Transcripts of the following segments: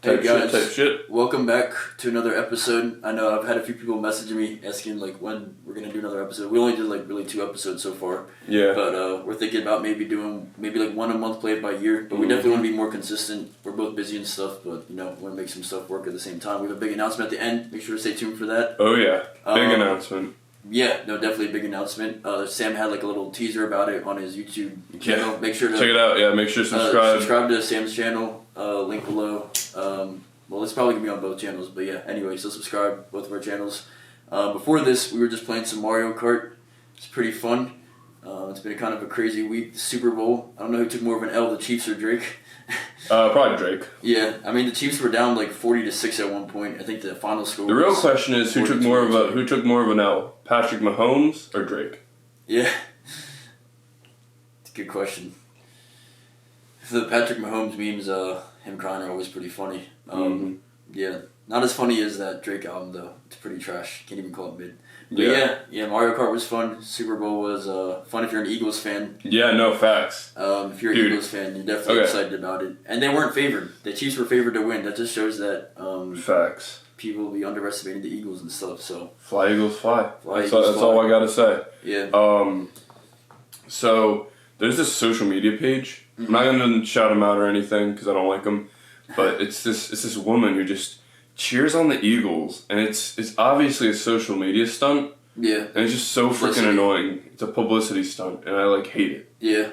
Hey guys, type shit. Welcome back to another episode. I know I've had a few people messaging me asking like when we're gonna do another episode. We only did like really 2 episodes so far. Yeah. But we're thinking about maybe doing like one a month, play it by year. But we definitely want to be more consistent. We're both busy and stuff, but we want to make some stuff work at the same time. We have a big announcement at the end. Make sure to stay tuned for that. Oh yeah, big announcement. Yeah, no, definitely a big announcement. Sam had like a little teaser about it on his YouTube channel. Make sure to check it out. Yeah, make sure to subscribe. Subscribe to Sam's channel. Link below. Well, it's probably going to be on both channels, but yeah, anyway, so subscribe both of our channels. Before this, we were just playing some Mario Kart. It's pretty fun. It's been kind of a crazy week. The Super Bowl. I don't know who took more of an L, the Chiefs or Drake. Probably Drake. Yeah, I mean the Chiefs were down like 40-6 at one point. I think the final score. The real question is who took more of an L, Patrick Mahomes or Drake? Yeah, it's a good question. The Patrick Mahomes memes, him crying are always pretty funny. Yeah, not as funny as that Drake album though. It's pretty trash. Can't even call it mid. But yeah, Mario Kart was fun. Super Bowl was fun if you're an Eagles fan. Yeah, no facts. If you're an Eagles fan, you're definitely excited about it. And they weren't favored. The Chiefs were favored to win. That just shows that facts. People will be underestimating the Eagles and stuff. So fly Eagles, fly. That's fly. all I gotta say. Yeah. So there's this social media page. I'm not gonna shout them out or anything because I don't like them. But it's this woman who just cheers on the Eagles, and it's obviously a social media stunt. Yeah. And it's just so freaking annoying. It's a publicity stunt, and I hate it. Yeah.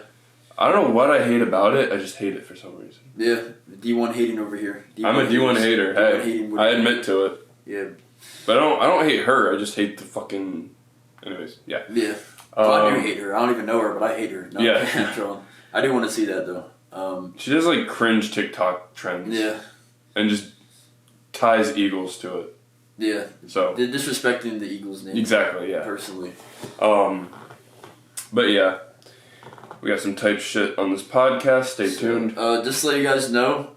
I don't know what I hate about it. I just hate it for some reason. Yeah. D1 hating over here. I'm a D1 hater. Hey, I admit to it. Yeah. But I don't hate her. I just hate the fucking. Anyways, yeah. Yeah. I do hate her. I don't even know her, but I hate her. No, yeah. I do want to see that though. She does cringe TikTok trends. Yeah. And just ties Eagles to it. Yeah. So they're disrespecting the Eagles name. Exactly, yeah. Personally. But yeah. We got some type shit on this podcast. Stay tuned. Just to let you guys know,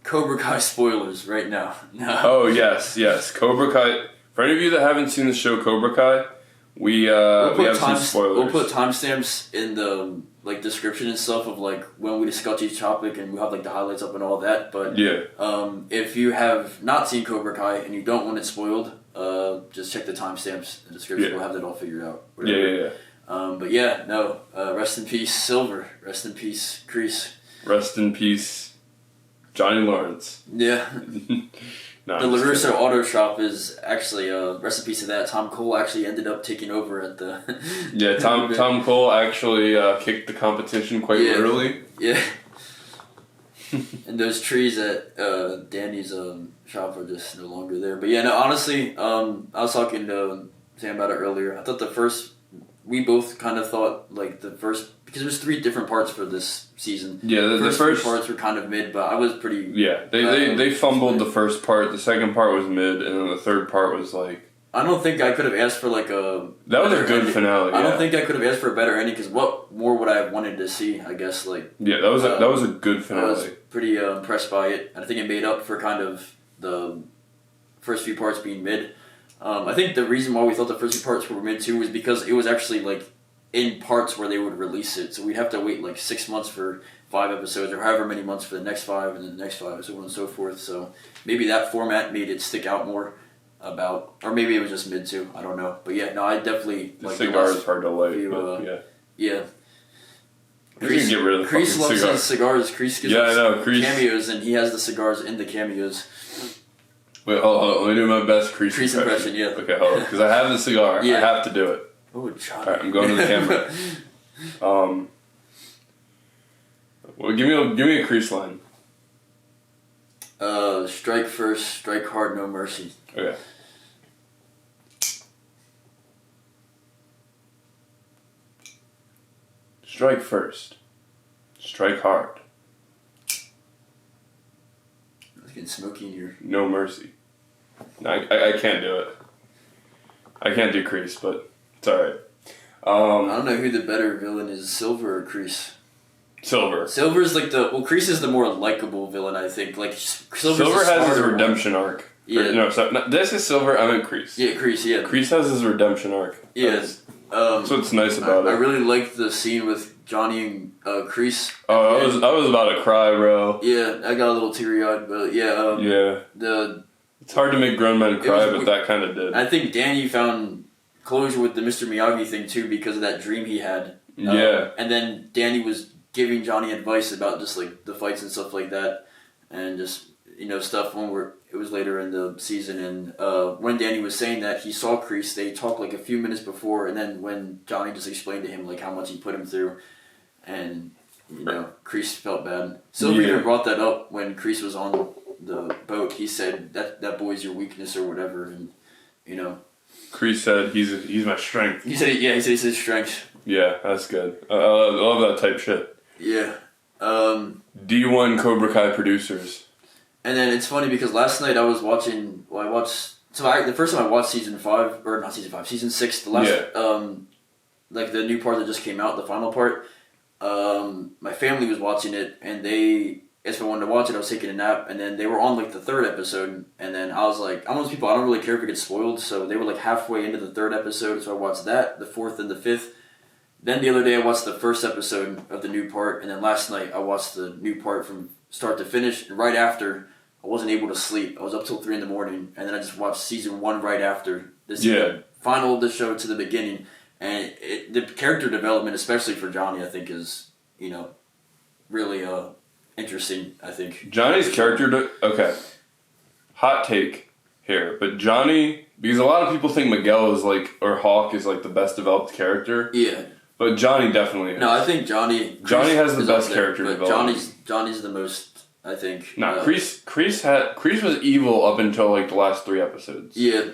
Cobra Kai spoilers right now. No. Oh yes. Cobra Kai. For any of you that haven't seen the show Cobra Kai, we have some spoilers. We'll put timestamps in the description and stuff of when we discuss each topic, and we'll have the highlights up and all that. But yeah, if you have not seen Cobra Kai and you don't want it spoiled, just check the timestamps in the description. Yeah. We'll have that all figured out. Yeah. But yeah, no. Rest in peace, Silver. Rest in peace, Kreese. Rest in peace, Johnny Lawrence. Yeah. No, the LaRusso Auto Shop is actually rest in peace to that. Tom Cole actually ended up taking over at the. Yeah, Tom Cole actually kicked the competition quite literally. Yeah. And those trees at Danny's shop are just no longer there. But yeah, no, honestly, I was talking to Sam about it earlier. I thought we both kind of thought because there's 3 different parts for this season. Yeah, the first 3 parts were kind of mid, but I was pretty. Yeah, they fumbled the first part. The second part was mid, and then the third part was I don't think I could have asked for a. That was a good finale. I don't think I could have asked for a better ending because what more would I have wanted to see? I guess Yeah, that was a good finale. I was pretty impressed by it. I think it made up for kind of the first few parts being mid. I think the reason why we thought the first few parts were mid too was because it was actually in parts where they would release it. So we'd have to wait 6 months for 5 episodes or however many months for the next 5 and then the next 5 so on and so forth. So maybe that format made it stick out more or maybe it was just mid too. I don't know. But yeah, no, I definitely the cigar is hard to light. Yeah. We can get rid of the Kreese loves his cigars. Kreese gives Kreese cameos and he has the cigars in the cameos. Wait, hold on. Let me do my best Kreese impression. Yeah. Okay, hold on. Because I have the cigar. Yeah. I have to do it. Oh, Johnny. Alright, I'm going to the camera. Well, give me a Kreese line. Strike first, strike hard, no mercy. Okay. Strike first. Strike hard. It's getting smoky in here. No mercy. No, I can't do it. I can't do Kreese, but it's alright. I don't know who the better villain is, Silver or Kreese. Silver. Silver's Kreese is the more likable villain, I think. Silver has his redemption arc. Yeah. This is Silver, I meant Kreese. Yeah, Kreese, yeah. Kreese has his redemption arc. Yeah. That's what's nice about it. I really liked the scene with Johnny and Kreese. Oh, I was about to cry, bro. Yeah, I got a little teary-eyed, but yeah. It's hard to make grown men cry, but that kind of did. I think Danny found closure with the Mr. Miyagi thing, too, because of that dream he had. And then Danny was giving Johnny advice about just, like, the fights and stuff like that. And just, stuff it was later in the season. And when Danny was saying that, he saw Kreese. They talked, like, a few minutes before. And then when Johnny just explained to him, like, how much he put him through. And, Kreese felt bad. Sylvia even brought that up when Kreese was on the boat. He said, that boy's your weakness or whatever. And, Kreese said, he's my strength. He said he's his strength. Yeah, that's good. I love that type shit. Yeah. D1 Cobra Kai producers. And then it's funny because last night I was watching. The first time I watched season 6. The last, like the new part that just came out, the final part. My family was watching it, and they asked if I wanted to watch it. I was taking a nap, and then they were on like the 3rd episode, and then I was like, I'm one of those people, I don't really care if it gets spoiled, so they were like halfway into the 3rd episode, so I watched that, the 4th and the 5th. Then the other day I watched the 1st episode of the new part, and then last night I watched the new part from start to finish, and right after, I wasn't able to sleep. I was up till 3 in the morning, and then I just watched season 1 right after. The final of the show to the beginning, and the character development, especially for Johnny, I think is, really interesting, I think. Johnny's character, okay, hot take here, but Johnny, because a lot of people think Miguel is like, or Hawk is like the best developed character. Yeah. But Johnny definitely is. No, I think Johnny has the best character development. Johnny's the most, I think. No, Kreese was evil up until like the last 3 episodes. Yeah.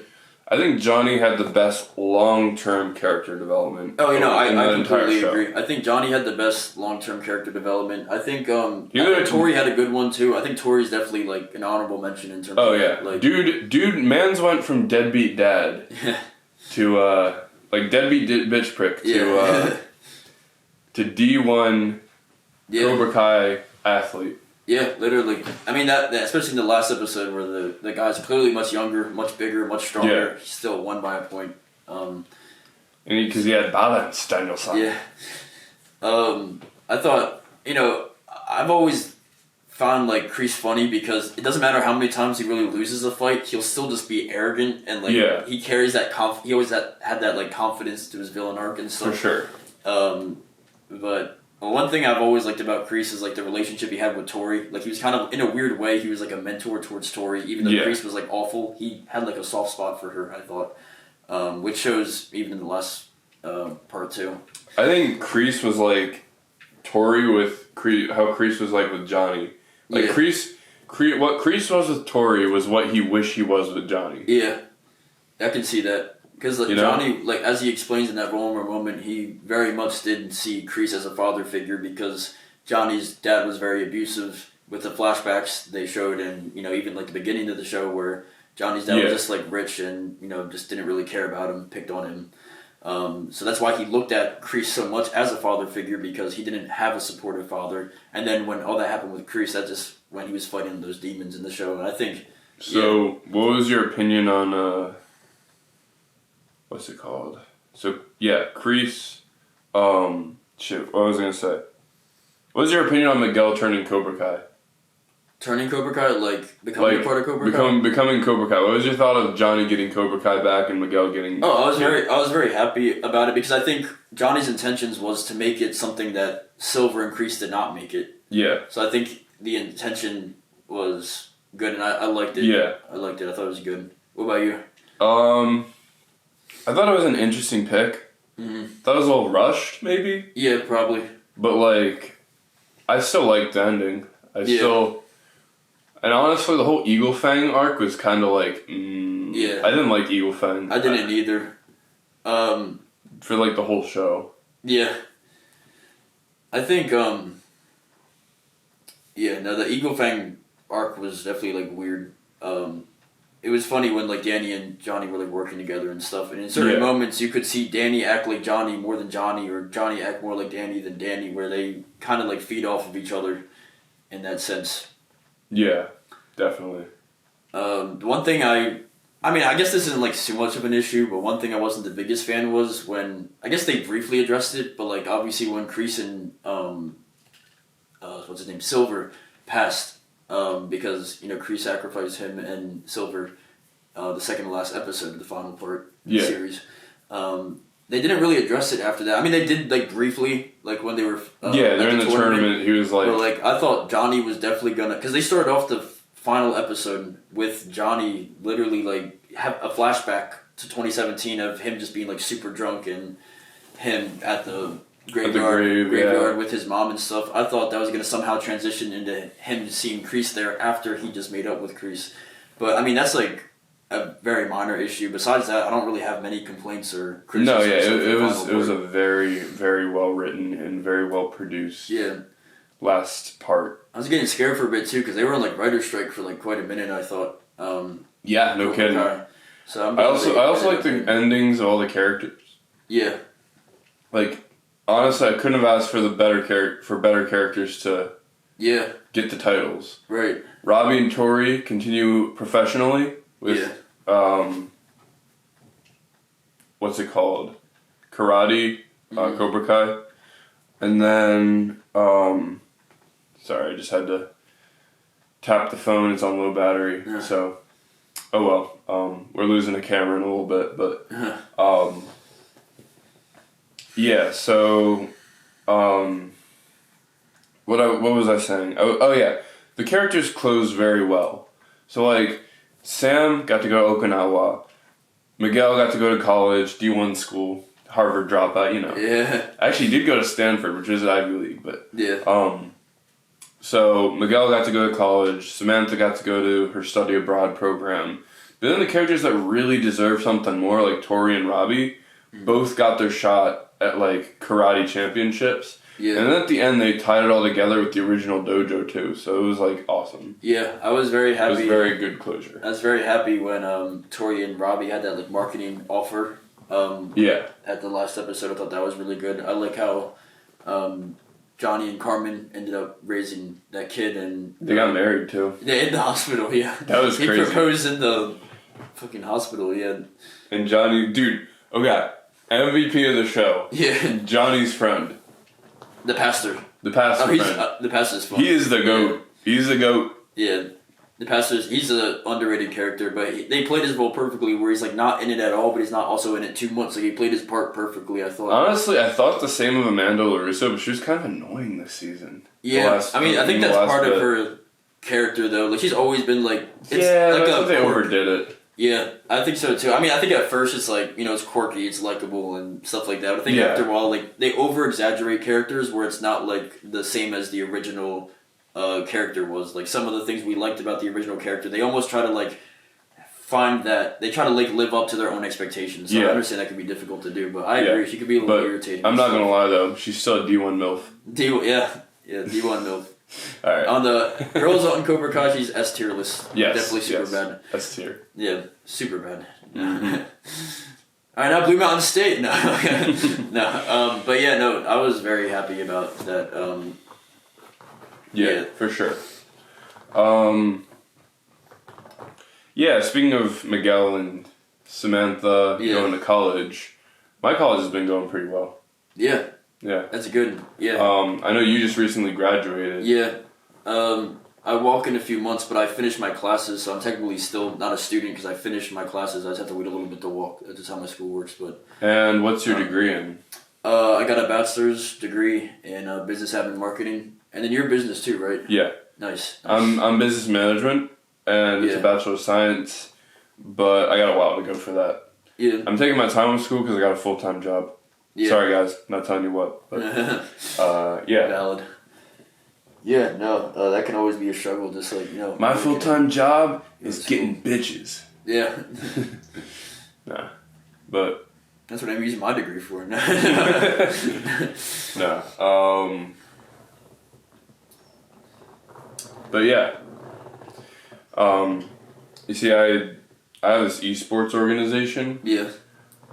I think Johnny had the best long-term character development. Oh, I completely agree. I think Johnny had the best long-term character development. I think Tori had a good one too. I think Tori's definitely like an honorable mention in terms of like dude, man's went from deadbeat dad to like deadbeat bitch prick to D1 Cobra Kai athlete. Yeah, literally. I mean, that especially in the last episode where the guy's clearly much younger, much bigger, much stronger. He still won by a point. And because he had balance, Daniel-san. Yeah. I thought, I've always found like Kreese funny because it doesn't matter how many times he really loses a fight, he'll still just be arrogant and like he carries that he always had that like confidence to his villain arc and stuff. For sure. But one thing I've always liked about Kreese is like the relationship he had with Tori. Like he was kind of, in a weird way, he was like a mentor towards Tori. Even though Kreese was like awful, he had like a soft spot for her, I thought. Which shows even in the last part too. I think Kreese was like Tori with how Kreese was like with Johnny. Like what Kreese was with Tori was what he wished he was with Johnny. Yeah, I can see that. Because like, Johnny, like as he explains in that vulnerable moment, he very much did see Kreese as a father figure because Johnny's dad was very abusive. With the flashbacks they showed, and even like the beginning of the show where Johnny's dad was just like rich and just didn't really care about him, picked on him. So that's why he looked at Kreese so much as a father figure because he didn't have a supportive father. And then when all that happened with Kreese, that just when he was fighting those demons in the show, and I think. So, what was your opinion on? What's it called? So, Kreese, what was I going to say? What was your opinion on Miguel turning Cobra Kai? Turning Cobra Kai? Like, becoming a part of Cobra Kai? Becoming Cobra Kai. What was your thought of Johnny getting Cobra Kai back and Miguel getting... Oh, I was very happy about it because I think Johnny's intentions was to make it something that Silver and Kreese did not make it. Yeah. So I think the intention was good and I liked it. Yeah. I liked it. I thought it was good. What about you? I thought it was an interesting pick. Mm-hmm. Thought it was a little rushed, maybe. Yeah, probably. But like, I still liked the ending. And honestly, the whole Eagle Fang arc was kind of like, I didn't like Eagle Fang. I didn't either. For like the whole show. Yeah. I think, the Eagle Fang arc was definitely like weird. It was funny when like Danny and Johnny were like working together and stuff, and in certain moments you could see Danny act like Johnny more than Johnny, or Johnny act more like Danny than Danny, where they kind of like feed off of each other in that sense. Yeah, definitely. The one thing I I mean, I guess this isn't like too much of an issue, but one thing I wasn't the biggest fan was when I guess they briefly addressed it, but like obviously when Kreese and what's his name, Silver passed, because Kreese sacrificed him and Silver, the second to last episode of the final part of the series. They didn't really address it after that. I mean, they did like briefly, like when they were during the tournament, he was like. But like I thought Johnny was definitely gonna, because they started off the final episode with Johnny literally like have a flashback to 2017 of him just being like super drunk and him at the graveyard with his mom and stuff. I thought that was gonna somehow transition into him seeing Kreese there after he just made up with Kreese. But I mean, that's like a very minor issue. Besides that, I don't really have many complaints or criticisms. No, it was a very, very well written and very well produced. Last part. I was getting scared for a bit too because they were on like writer's strike for like quite a minute. I thought. No kidding. So I also like the endings of all the characters. Yeah. Like honestly, I couldn't have asked for better characters to. Yeah. Get the titles. Right. Robbie and Tori continue professionally. With what's it called? Karate, Cobra Kai. And then sorry, I just had to tap the phone, it's on low battery. Yeah. So we're losing a camera in a little bit, but what was I saying? Oh yeah. The characters closed very well. So like Sam got to go to Okinawa. Miguel got to go to college, D1 school, Harvard dropout, Yeah. Actually, he did go to Stanford, which is Ivy League, but... Yeah. So, Miguel got to go to college, Samantha got to go to her study abroad program. But then the characters that really deserve something more, like Tori and Robbie, both got their shot at, like, karate championships. Yeah. And then at the end, they tied it all together with the original dojo, too. So it was, like, awesome. Yeah, I was very happy. It was very good closure. I was very happy when Tori and Robbie had that, like, marketing offer. At the last episode, I thought that was really good. I like how Johnny and Carmen ended up raising that kid. And they got married, too. Yeah, in the hospital, yeah. That was crazy. He proposed in the fucking hospital, yeah. And Johnny, dude, MVP of the show. Yeah. Johnny's friend. The pastor. The pastor. The pastor's fun. He is the GOAT. Yeah. He's the GOAT. Yeah. The pastor's, he's an underrated character, but they played his role perfectly where he's like not in it at all, but he's not also in it too much. Like he played his part perfectly, I thought. Honestly, I thought the same of Amanda LaRusso, but she was kind of annoying this season. Yeah. I think that's part of her character, though. Like she's always been like... It's I thought they overdid it. Yeah, I think so too. I mean, I think at first it's like, it's quirky, it's likable and stuff like that. But I think after a while, like, they over-exaggerate characters where it's not, like, the same as the original character was. Like, some of the things we liked about the original character, they almost try to, like, they try to, like, live up to their own expectations. So I understand that can be difficult to do, but I agree. She could be a little irritating. I'm not going to lie, though. She's still a D1 MILF. D1 MILF. All right. On the girls on Cobra Kai, she's S tier list. Yes, definitely super bad. S tier. Yeah, super bad. Mm-hmm. All right, now Blue Mountain State. No, but yeah, no, I was very happy about that. Yeah, for sure. Speaking of Miguel and Samantha going to college, my college has been going pretty well. Yeah. Yeah. That's good. Yeah. I know you just recently graduated. Yeah. I walk in a few months, but I finished my classes, so I'm technically still not a student because I finished my classes. I just have to wait a little bit to walk. That's how my school works. And what's your degree in? I got a bachelor's degree in business admin marketing, and then you're business too, right? Yeah. Nice. I'm business management, and it's a Bachelor of Science, but I got a while to go for that. Yeah. I'm taking my time with school because I got a full-time job. Yeah. Sorry, guys, not telling you what. But, Valid. Yeah, no, that can always be a struggle. Just like my full-time job is getting bitches. Yeah. Nah, but that's what I'm using my degree for. No. But yeah. You see, I have this esports organization. Yeah.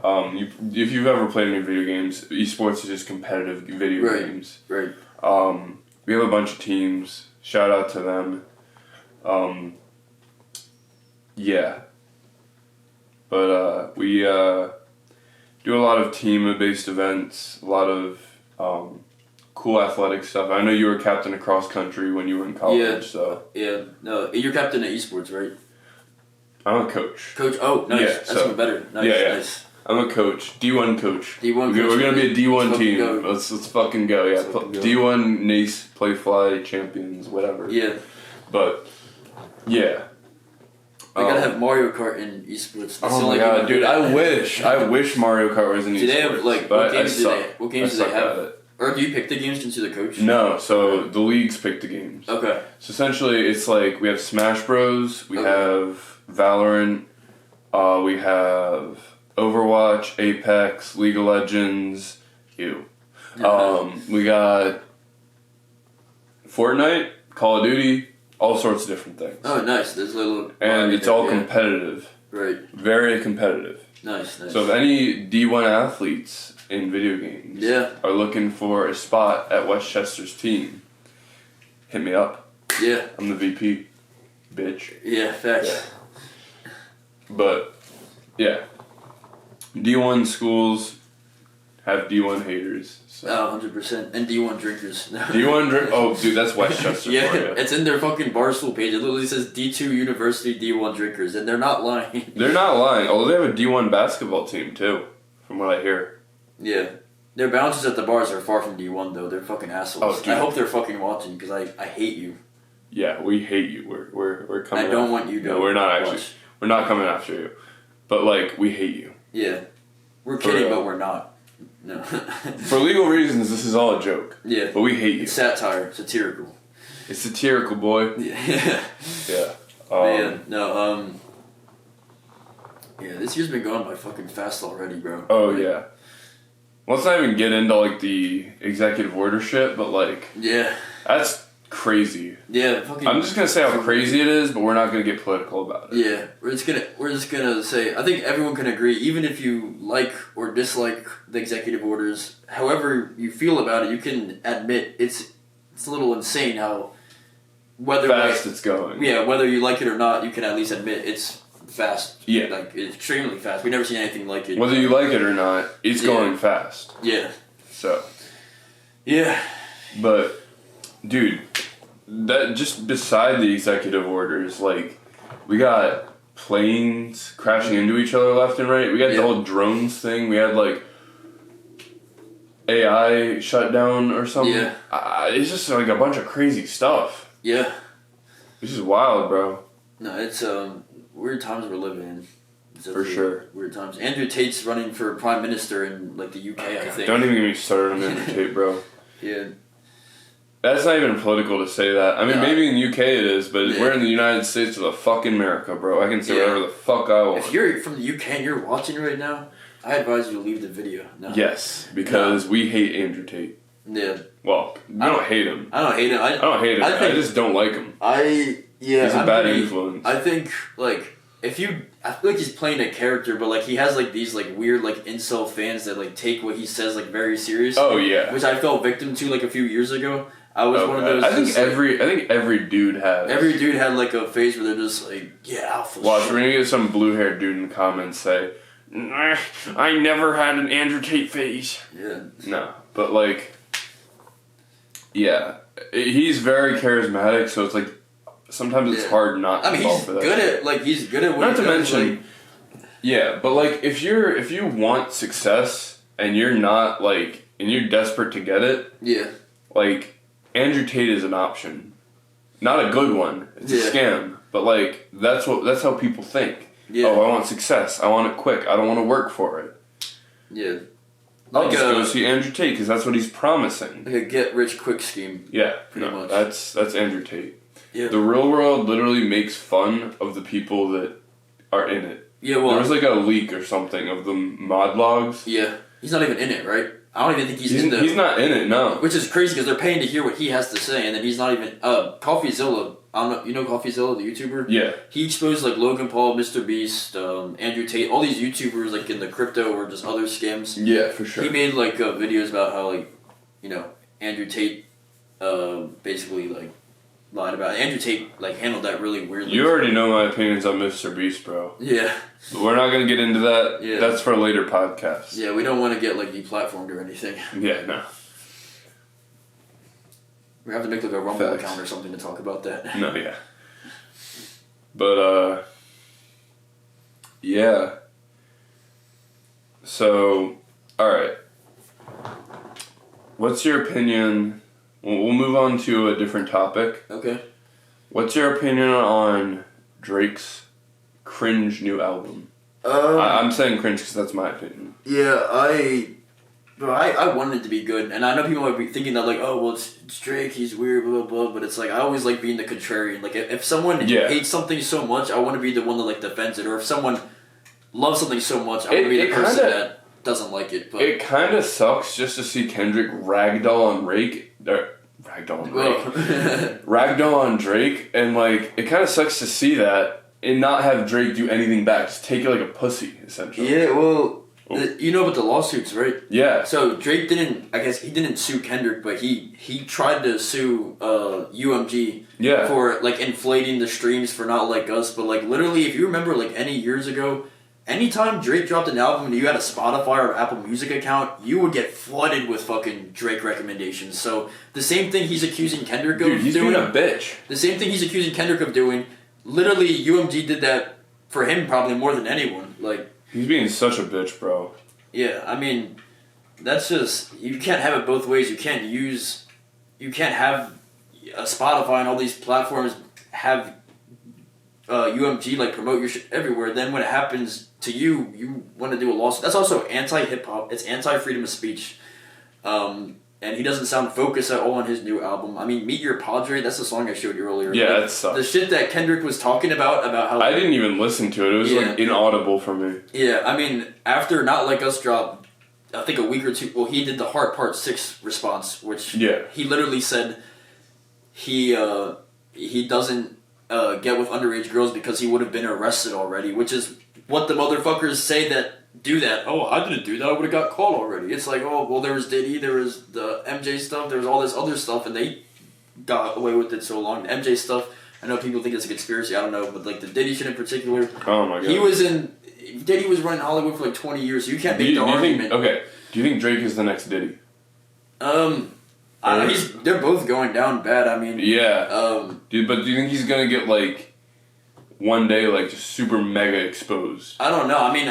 If you've ever played any video games, esports is just competitive video games. Right. We have a bunch of teams. Shout out to them. But we do a lot of team-based events, a lot of cool athletic stuff. I know you were captain of cross country when you were in college. Yeah. So No, you're captain of esports, right? I'm a coach. Coach. Oh, nice. Yeah, That's so- even better. Nice. yeah. Nice. I'm a coach, D1 coach. D1 We're coach. gonna be a D1 Let's team. fucking go. Let's fucking go. Yeah, Let's fucking go. D1 Nace Play Fly champions, whatever. Yeah. But yeah. They gotta have Mario Kart in esports. That's the Oh only my game god, I've dude! ever- I wish Mario Kart was in esports. Do they have like but what games I suck. What games do I they suck have? at it. Or do you pick the games since you're the coach? No, so the leagues pick the games. Okay. So essentially, it's like we have Smash Bros, we Okay. have Valorant, we have Overwatch, Apex, League of Legends, we got Fortnite, Call of Duty, all sorts of different things. Oh, nice. There's a little. And it's all yeah. competitive. Right. Very competitive. Nice. Nice. So if any D1 athletes in video games are looking for a spot at Westchester's team, hit me up. Yeah. I'm the VP, bitch. Yeah. Facts. Yeah. But yeah, D1 schools have D1 haters. So. Oh, 100%. And D1 drinkers. D1 drink. Oh, dude, that's Westchester Yeah, for you. it's in their fucking Barstool page. It literally says D2 University D1 drinkers, and they're not lying. They're not lying. Although they have a D1 basketball team too, from what I hear. Yeah. Their bouncers at the bars are far from D1 though. They're fucking assholes. Oh, dude. I hope they're fucking watching because I hate you. Yeah, we hate you. We're coming. I don't want you to. No, we're not actually. watch. We're not coming after you. But like, we hate you. Yeah. We're For kidding, real. but we're not. No. For legal reasons, this is all a joke. Yeah. But we hate you. It's satire, satirical. It's satirical, boy. Yeah. Yeah. Man, no, yeah, this year's been going by fucking fast already, bro. Oh yeah. Let's not even get into like the executive order shit, but like Yeah. that's crazy. Yeah, fucking. I'm just gonna say how crazy it is, but we're not gonna get political about it. Yeah, we're just gonna say. I think everyone can agree, even if you like or dislike the executive orders, however you feel about it, you can admit it's a little insane how whether Fast it's going. yeah, whether you like it or not, you can at least admit it's fast. Yeah. Like it's extremely fast. We've never seen anything like it. Whether you like it or not, it's Yeah. going fast. Yeah. So. Yeah. But, dude, that just beside the executive orders, like, we got planes crashing into each other left and right. We got the whole drones thing. We had like AI shutdown or something. Yeah. It's just like a bunch of crazy stuff. Yeah. This is wild, bro. No, it's weird times we're living in. It's For sure. Weird times. Andrew Tate's running for prime minister in like the UK, I think. Don't even get me started on Andrew Tate, bro. Yeah. That's not even political to say that. I mean, No. maybe in UK it is, but Yeah. we're in the United States of the fucking America, bro. I can say Yeah. whatever the fuck I want. If you're from the UK and you're watching right now, I advise you to leave the video. No. Yes, because we hate Andrew Tate. Yeah. Well, we don't hate him. I don't hate him. I don't hate him. I think- I just don't like him. Yeah. He's a I'm bad pretty- influence. I think like I feel like he's playing a character, but like he has like these like weird like incel fans that like take what he says like very seriously. Oh yeah. Which I fell victim to like a few years ago. I was one of those. I think just, like, every dude has. every dude had like a phase where they're just like, yeah, alpha. Watch, shit. we're gonna get some blue-haired dude in the comments say, "Nah, I never had an Andrew Tate phase." Yeah. No, but like, yeah, he's very charismatic, so it's like sometimes it's Yeah. hard not to I mean, fall he's for that. good at like he's good at what Not he to does, mention, yeah, but like if you want success and you're not like and you're desperate to get it, yeah, like Andrew Tate is an option, not a good one. It's a Yeah. scam, but like that's how people think. yeah, Oh, I want success. I want it quick. I don't want to work for it. yeah. I'll Like just go see Andrew Tate because that's what he's promising. like a get rich quick scheme. Yeah, Pretty no, much. that's Andrew Tate. Yeah. The real world literally makes fun of the people that are in it. Yeah, well, There was like a leak or something of the mod logs. yeah, he's not even in it, right? I don't even think he's He's in the. he's not in it, no. Which is crazy because they're paying to hear what he has to say, and then he's not even. CoffeeZilla, I don't know. You know CoffeeZilla, the YouTuber. Yeah, He exposed like Logan Paul, Mr. Beast, Andrew Tate, all these YouTubers like in the crypto or just other scams. yeah, for sure. He made like videos about how like, Andrew Tate, basically like lied about it. Andrew Tate like handled that really weirdly. You already know my opinions on Mr. Beast, bro. Yeah. But we're not gonna get into that. Yeah. That's for a later podcast. Yeah, we don't want to get like deplatformed or anything. Yeah, no. We have to make like a Rumble account or something to talk about that. No, yeah. But yeah. So, all right. What's your opinion? We'll move on to a different topic. Okay. What's your opinion on Drake's cringe new album? I'm saying cringe because that's my opinion. Yeah, I wanted it to be good, and I know people might be thinking that like, oh well, it's Drake, he's weird, blah blah blah. But it's like I always like being the contrarian. Like if someone hates something so much, I want to be the one that like defends it. Or if someone loves something so much, I want to be the person that doesn't like it. But it kind of sucks just to see Kendrick ragdoll on ragdoll on Drake, and like it kind of sucks to see that and not have Drake do anything back. Just take it like a pussy, essentially. Yeah, well, you know about the lawsuits, right? Yeah. So Drake didn't sue Kendrick, but he tried to sue UMG for like inflating the streams for Not Like Us. But like literally, if you remember, like any years ago, anytime Drake dropped an album and you had a Spotify or Apple Music account, you would get flooded with fucking Drake recommendations. So the same thing he's accusing Kendrick of doing. He's being a bitch. The same thing he's accusing Kendrick of doing. Literally, UMG did that for him probably more than anyone. Like he's being such a bitch, bro. Yeah, I mean, that's just you can't have it both ways. You can't have a Spotify and all these platforms have UMG like promote your shit everywhere. Then when it happens to you, you want to do a lawsuit. That's also anti-hip-hop. It's anti-freedom of speech. And he doesn't sound focused at all on his new album. I mean, Meet Your Padre, that's the song I showed you earlier. Yeah, that sucks. The shit that Kendrick was talking about how... I didn't even listen to it. It was like inaudible for me. Yeah, I mean, after Not Like Us dropped, I think a week or two... Well, he did the Heart Part 6 response, which he literally said he doesn't get with underage girls because he would have been arrested already, which is what the motherfuckers say that do that. Oh, I didn't do that. I would have got caught already. It's like, oh, well, there was Diddy, there was the MJ stuff, there was all this other stuff, and they got away with it so long. The MJ stuff, I know people think it's a conspiracy. I don't know, but like the Diddy shit in particular. Oh my god. Diddy was running Hollywood for like 20 years. So you can't make the argument. Do you think Drake is the next Diddy? They're both going down bad. I mean, yeah. But do you think he's gonna get like one day like just super mega exposed? I don't know. I mean,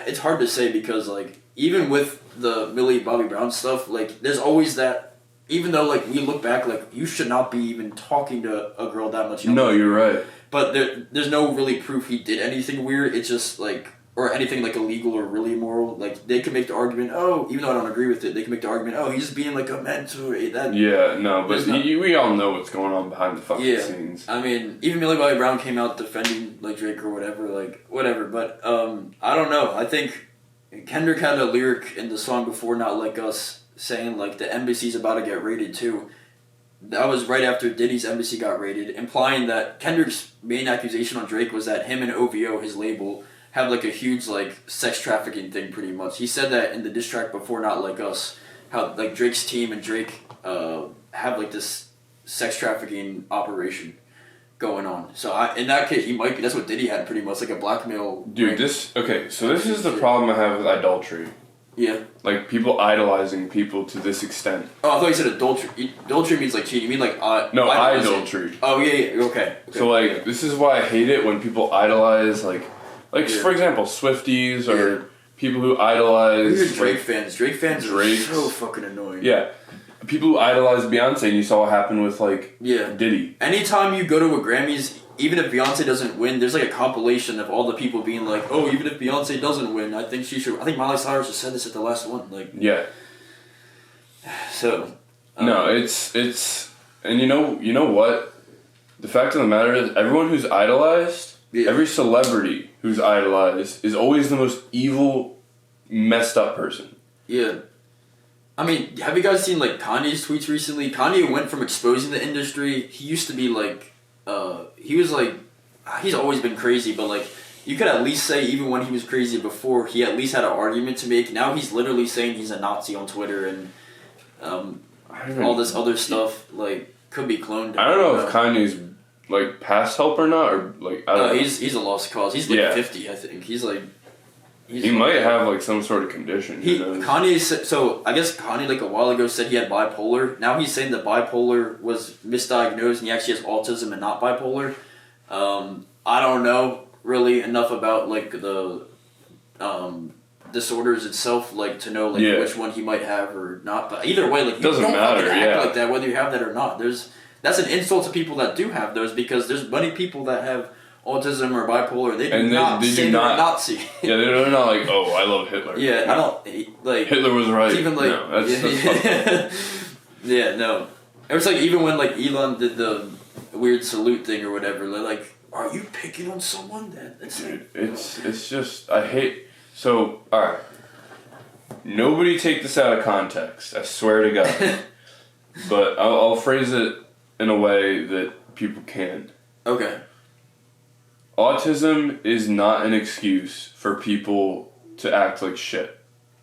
it's hard to say because like even with the Millie Bobby Brown stuff, like there's always that. Even though like we look back, like you should not be even talking to a girl that much. No, you're right. But there's no really proof he did anything weird. It's just like or anything like illegal or really immoral. Like they could make the argument, oh, even though I don't agree with it, they can make the argument, oh, he's just being like a mentor. We all know what's going on behind the fucking scenes. I mean, even Millie Bobby Brown came out defending like Drake or whatever, like whatever. But I don't know. I think Kendrick had a lyric in the song before Not Like Us saying like the embassy's about to get raided too. That was right after Diddy's embassy got raided, implying that Kendrick's main accusation on Drake was that him and OVO, his label, have like a huge like sex trafficking thing pretty much. He said that in the diss track before Not Like Us, how like Drake's team and Drake have like this sex trafficking operation going on. So in that case, he might be, that's what Diddy had pretty much, like a blackmail. Dude, this is the problem I have with idolatry. Yeah. Like, people idolizing people to this extent. Oh, I thought you said adultery. Adultery means, like, cheating. You mean, like, no, idolatry. Oh, yeah, okay. So, like, this is why I hate it when people idolize, like for example, Swifties or people who idolize... We're Drake fans. Drake fans are so fucking annoying. Yeah. People who idolize Beyonce, and you saw what happened with, like, Diddy. Anytime you go to a Grammys... Even if Beyonce doesn't win, there's like a compilation of all the people being like, "Oh, even if Beyonce doesn't win, I think she should." I think Miley Cyrus just said this at the last one. Like, yeah. So. No, it's, and you know what? The fact of the matter is, everyone who's idolized, every celebrity who's idolized, is always the most evil, messed up person. Yeah. I mean, have you guys seen like Kanye's tweets recently? Kanye went from exposing the industry. He used to be like. He was like, he's always been crazy, but like, you could at least say even when he was crazy before, he at least had an argument to make. Now he's literally saying he's a Nazi on Twitter and all this other stuff. Like, could be cloned. I don't know if Kanye's like past help or not, or like I don't know. He's a lost cause. He's like 50, I think. He might have like some sort of condition. So I guess Kanye like a while ago said he had bipolar. Now he's saying that bipolar was misdiagnosed and he actually has autism and not bipolar. I don't know really enough about like the disorders itself, like to know like which one he might have or not. But either way, like you doesn't don't matter. Act like that whether you have that or not. That's an insult to people that do have those, because there's many people that have autism or bipolar. They do not say they're a Nazi. Yeah, they're not like, oh, I love Hitler. Yeah, no. I don't like Hitler was right. Even like no, yeah, no. It was like even when like Elon did the weird salute thing or whatever. They're like, are you picking on someone? Dude, it's just I hate. So all right, nobody take this out of context. I swear to God. But I'll phrase it in a way that people can. Okay. Autism is not an excuse for people to act like shit.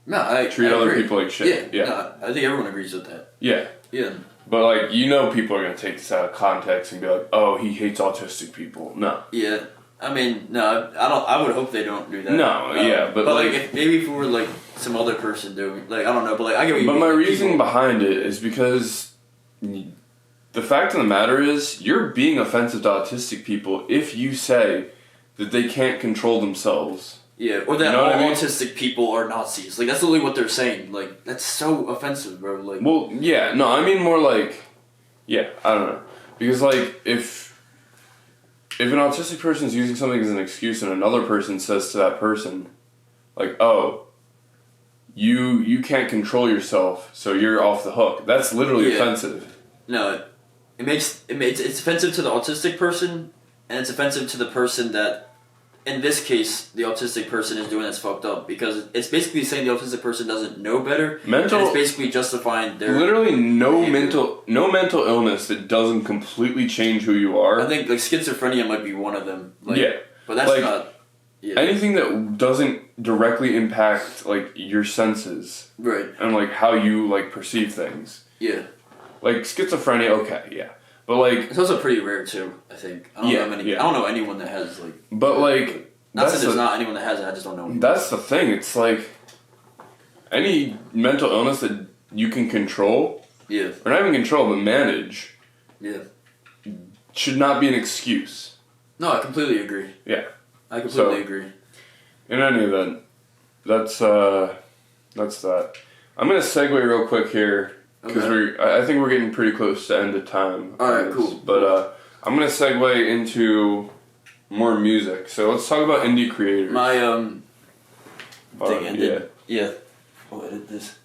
No, I treat other agree. people like shit. Yeah. No, I think everyone agrees with that. Yeah. Yeah. But like people are gonna take this out of context and be like, "Oh, he hates autistic people." No. Yeah. I mean, no, I don't. I would hope they don't do that. No, yeah, but like if it were like some other person doing, like I don't know, but like I get what you mean. But my reasoning behind it is because the fact of the matter is you're being offensive to autistic people if you say that they can't control themselves. Yeah, or that all autistic people are Nazis. Like that's literally what they're saying. Like that's so offensive, bro. Like. Well, yeah, no, I mean more like, yeah, I don't know, because like if an autistic person is using something as an excuse and another person says to that person, like, oh, you can't control yourself, so you're off the hook. That's literally offensive. No, it's offensive to the autistic person, and it's offensive to the person that, in this case, the autistic person is doing that's fucked up, because it's basically saying the autistic person doesn't know better. And it's basically justifying their literally no mental illness that doesn't completely change who you are. I think like schizophrenia might be one of them. Like, yeah, but that's like, not. Yeah. Anything that doesn't directly impact like your senses, right, and like how you like perceive things. Yeah, like schizophrenia. Okay, yeah. But like it's also pretty rare too. I think I don't know anyone that has like. But like, not that there's not anyone that has it. I just don't know. Anyone. That's the thing. It's like any mental illness that you can control. Yeah. Or not even control, but manage. Yeah. Should not be an excuse. No, I completely agree. Yeah. I completely agree. In any event, that's that. I'm gonna segue real quick here. Because I think we're getting pretty close to end of time. Alright, cool. But I'm going to segue into more music. So let's talk about indie creators. My, thing ended. Yeah. I'll edit this.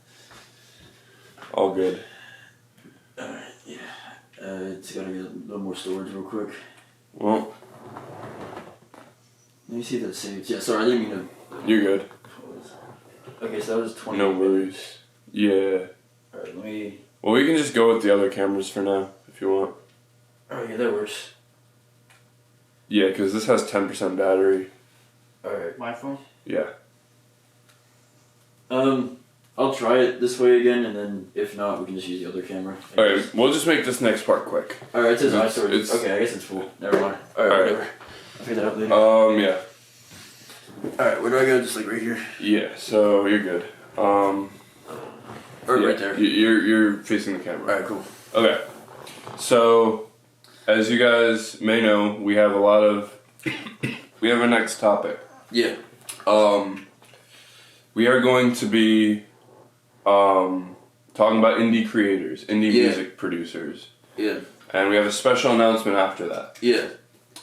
All good. Alright, yeah. It's got to get a little more storage real quick. Well. Let me see if that saves. Yeah, sorry, I didn't mean to... You're good. Okay, so that was 20 No worries. Yeah. Alright, let me... Well, we can just go with the other cameras for now, if you want. Alright, yeah, that works. Yeah, because this has 10% battery. Alright. My phone? Yeah. I'll try it this way again, and then if not, we can just use the other camera. Alright, we'll just make this next part quick. Alright, it says my storage. Okay, I guess it's full. Never mind. Alright, whatever. I'll figure that out later. Yeah. Alright, where do I go? Just like right here? Yeah, so you're good. Or right there. You're facing the camera. Alright, cool. Okay. So, as you guys may know, we have we have a next topic. Yeah. We are going to be talking about indie creators, indie music producers. Yeah. And we have a special announcement after that. Yeah.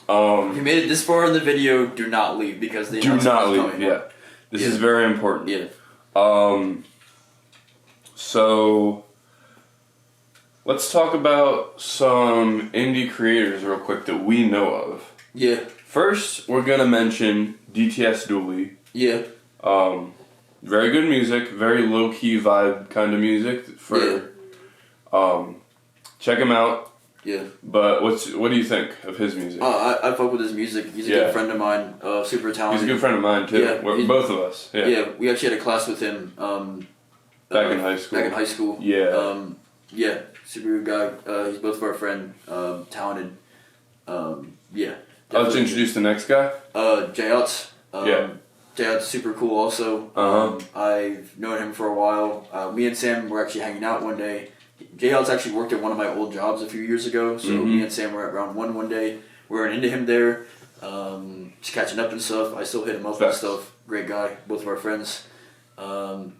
If you made it this far in the video, do not leave, because the announcement is coming. Yeah. This is very important. Yeah. So let's talk about some indie creators real quick that we know of. Yeah. First, we're gonna mention DTS Dooley. Yeah. Very good music, very low key vibe kind of music. Check him out. Yeah. But what do you think of his music? I fuck with his music. He's a good friend of mine. Super talented. He's a good friend of mine too. Yeah, both of us. Yeah. Yeah. We actually had a class with him. Back in high school. Back in high school. Yeah. Yeah. super good guy. He's both of our friend, talented. Yeah. I'll just introduce the next guy. Jayot's. Yeah. Jayot's super cool also. I've known him for a while. Me and Sam were actually hanging out one day. Jayot's actually worked at one of my old jobs a few years ago, so me and Sam were at round one day. We ran into him there, just catching up and stuff. I still hit him up and stuff. Great guy, both of our friends. One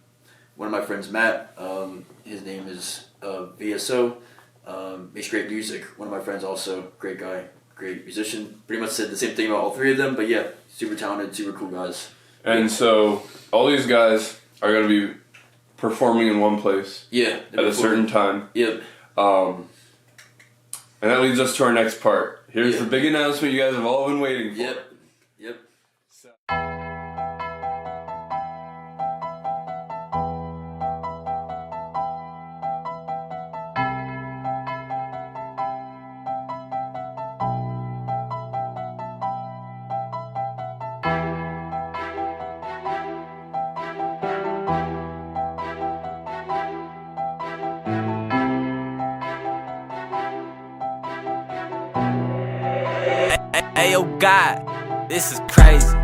of my friends, Matt, his name is VSO, makes great music. One of my friends also, great guy, great musician. Pretty much said the same thing about all three of them, but yeah, super talented, super cool guys. And so all these guys are going to be performing in one place. Yeah. At a certain time. Yep. And that leads us to our next part. Here's the big announcement you guys have all been waiting for. Yep. Hey, yo, God, this is crazy.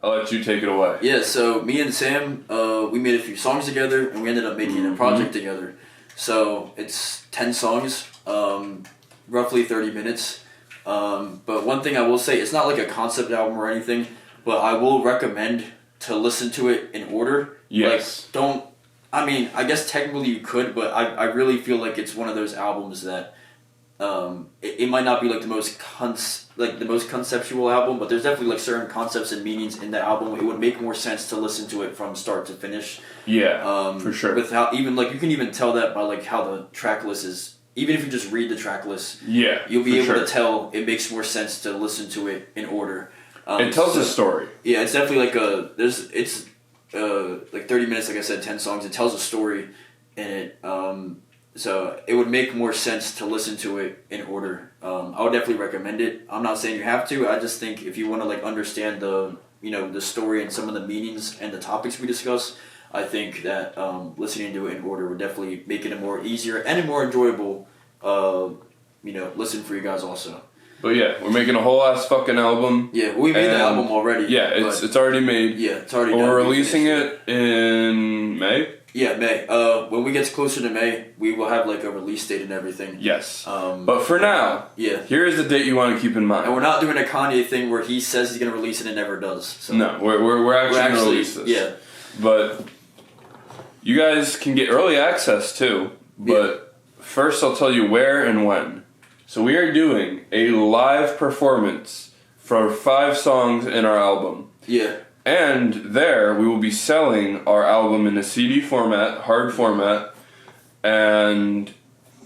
I'll let you take it away. Yeah, so me and Sam, we made a few songs together, and we ended up making a project together. So it's 10 songs, roughly 30 minutes. But one thing I will say, it's not like a concept album or anything, but I will recommend to listen to it in order. Yes. Like, I guess technically you could, but I really feel like it's one of those albums that it might not be like the most conceptual album, but there's definitely like certain concepts and meanings in the album. It would make more sense to listen to it from start to finish. Yeah, for sure. Without even like you can even tell that by like how the track list is. Even if you just read the track list, you'll be able to tell it makes more sense to listen to it in order. It tells a story. Yeah, it's definitely like it's like 30 minutes. Like I said, 10 songs. It tells a story in it. So it would make more sense to listen to it in order. I would definitely recommend it. I'm not saying you have to. I just think if you want to like understand the story and some of the meanings and the topics we discuss, I think that listening to it in order would definitely make it a more easier and a more enjoyable listen for you guys also. But yeah, we're making a whole ass fucking album. Yeah, we made the album already. Yeah, it's already made. Yeah, it's already done. We're releasing it in May. Yeah, May. When we get closer to May, we will have like a release date and everything. Yes. But for now, here's the date you want to keep in mind. And we're not doing a Kanye thing where he says he's gonna release it and never does. So. No, we're actually gonna release this. Yeah. But you guys can get early access too. But first, I'll tell you where and when. So we are doing a live performance for 5 songs in our album. Yeah. And there, we will be selling our album in a CD format, hard format, and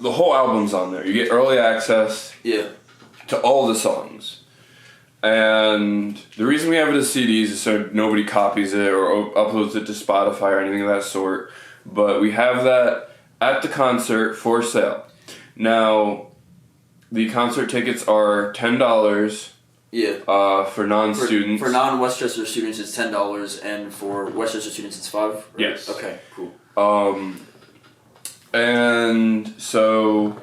the whole album's on there. You get early access to all the songs. And the reason we have it as CDs is so nobody copies it or uploads it to Spotify or anything of that sort. But we have that at the concert for sale. Now, the concert tickets are $10. Yeah. For non-students. For non-Westchester students, it's $10, and for Westchester students, it's $5. Right? Yes. Okay. Cool. And so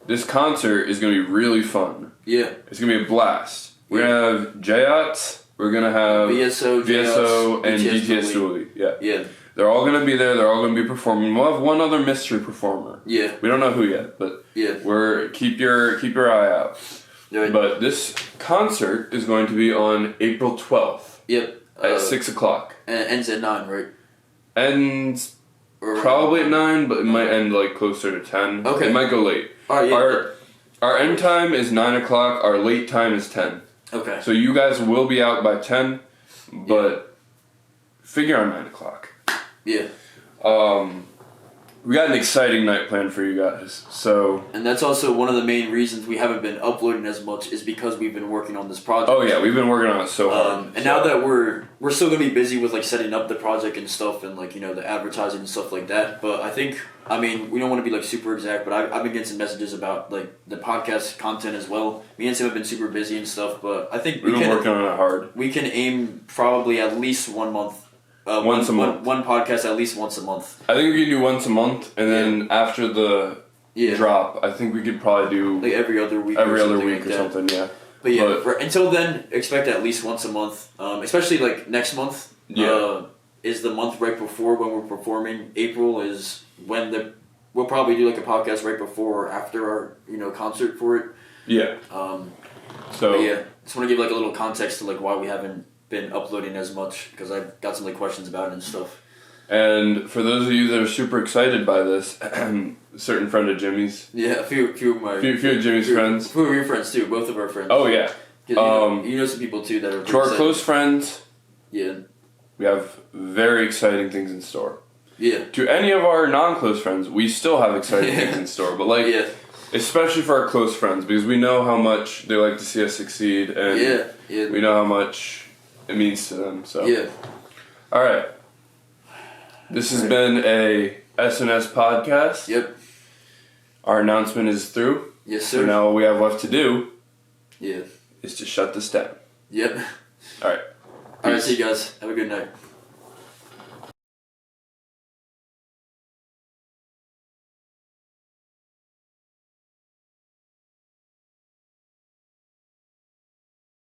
this concert is going to be really fun. Yeah. It's going to be a blast. We're going to have Jayot. We're going to have VSO and DTS Dooley. Yeah. Yeah. They're all going to be there. They're all going to be performing. We'll have one other mystery performer. Yeah. We don't know who yet, but keep your eye out. Right. But this concert is going to be on April 12th. Yep. At 6 o'clock. And it ends at 9, right? Ends Probably at 9, but it might end like closer to 10. Okay. It might go late. All right, yeah. Our end time is 9 o'clock. Our late time is 10. Okay. So you guys will be out by 10, but figure on 9 o'clock. Yeah. We got an exciting night planned for you guys. So. And that's also one of the main reasons we haven't been uploading as much is because we've been working on this project. Oh yeah, we've been working on it so hard. And now that we're still gonna be busy with like setting up the project and stuff and like the advertising and stuff like that. But I mean we don't want to be like super exact, but I've been getting some messages about like the podcast content as well. Me and Sam have been super busy and stuff, but I think we've been working on it hard. We can aim probably at least 1 month. Once a month. One podcast at least once a month. I think we can do once a month, and then after the drop, I think we could probably do like every other week. Something. Yeah. But yeah, until then, expect at least once a month. Especially like next month. Is the month right before when we're performing. April is when we'll probably do like a podcast right before or after our concert for it. Yeah. So yeah, just want to give like a little context to like why we haven't been uploading as much because I've got some like questions about it and stuff. And for those of you that are super excited by this, a certain friend of Jimmy's. Yeah, a few of my... Few of Jimmy's friends. A few of your friends too, both of our friends. Oh yeah. You know some people too that are... To our close friends. Yeah. We have very exciting things in store. Yeah. To any of our non-close friends, we still have exciting things in store. But like, especially for our close friends, because we know how much they like to see us succeed. And we know how much it means to them. So all right, this has been a S&S podcast. Yep. Our announcement is through. Yes, sir. So now all we have left to do is to shut this down. Yep. All right. All right, see you guys. Have a good night.